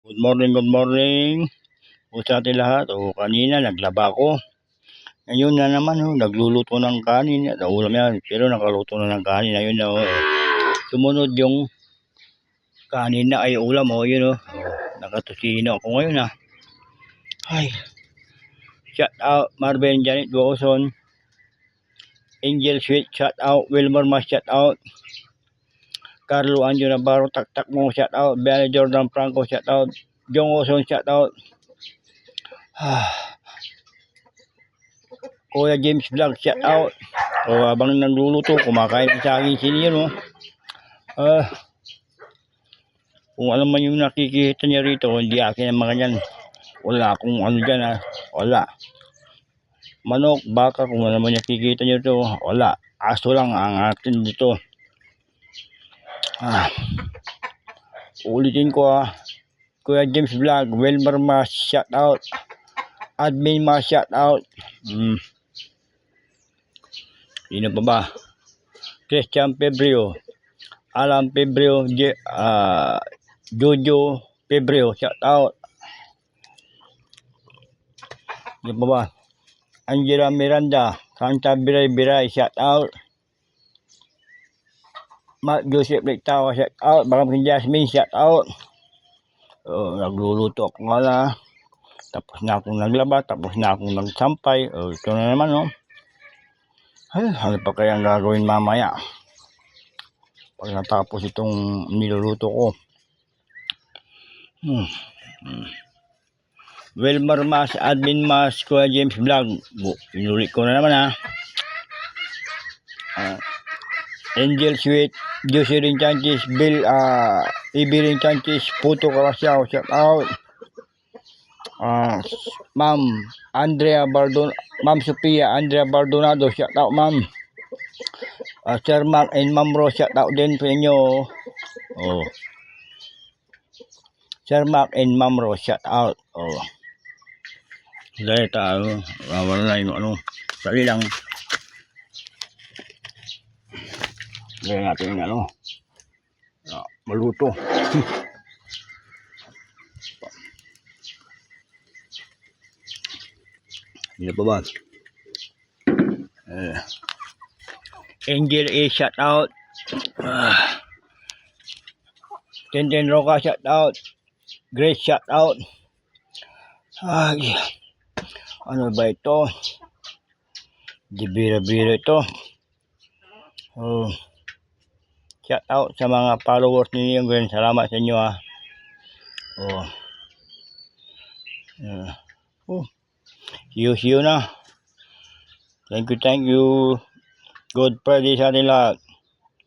Good morning, good morning po sa ating lahat. Kanina naglaba ako. Ngayon na naman, nagluluto ng kanin. Ulam yan, pero nakaluto na ng kanin. Ayun na, sumunod yung kanin na ay ulam. Yun, nakatusino ako ngayon. Ay, shout out Marvin Janet Dawson, Angel Sweet, shout out Wilmer Mas, shout out Carlo Anjo Navarro, tak mo, shout out Bianca Jordan Franco, shout out Jong Oson, shout out Kuya James Vlog, shout out. Habang nagluluto, kumakain sa akin siniyo, kung alam man yung nakikita niya rito, hindi akin ang mga yan. Wala akong ano dyan, wala. Manok, baka, kung alam man nakikita niyo rito, wala. Aso lang ang atin dito. Ulitin ko, Kuya James Vlog, Wilmer Mas, shout out. Admin Mas, shout out. Sino pa ba? Christian Pebreo, Alan Pebreo, Jojo Pebreo, shout out. Sino pa ba? Angela Miranda, Santa Biray, shout out. Mark Joseph Lectawa, shout out. Bakamkin Jasmine, shout out. Nagluluto ako nga. Tapos na akong naglaba, tapos na akong nagsampay. Ito na naman, ano pa kaya ang gagawin mamaya pag natapos itong niluluto ko. Wilmer Mas, Admin Mas, Kuya James Vlog. Inulit ko na naman, Angel Sweet, Jocelyn Chantis, Bill, Ibirin Chantis, Puto Karasyaw, shout out. Ma'am Andrea Bardon, Ma'am Sophia Andrea Bardonado, shout out ma'am. Sir Mark and Ma'am Rose, shout out din sa inyo. Sir Mark and Ma'am Rose, shout out. Dahil tayo, wala na yung sali lang. Dahil natin yung maluto. Hindi pa ba? Angel A, shout out. Tenten Roca, shout out. Grace, shout out. Ano ba ito? Di bira-bira ito. Shout out sa mga followers ninyo. Salamat sa inyo, See you na. Thank you. Good Friday sa ating lahat.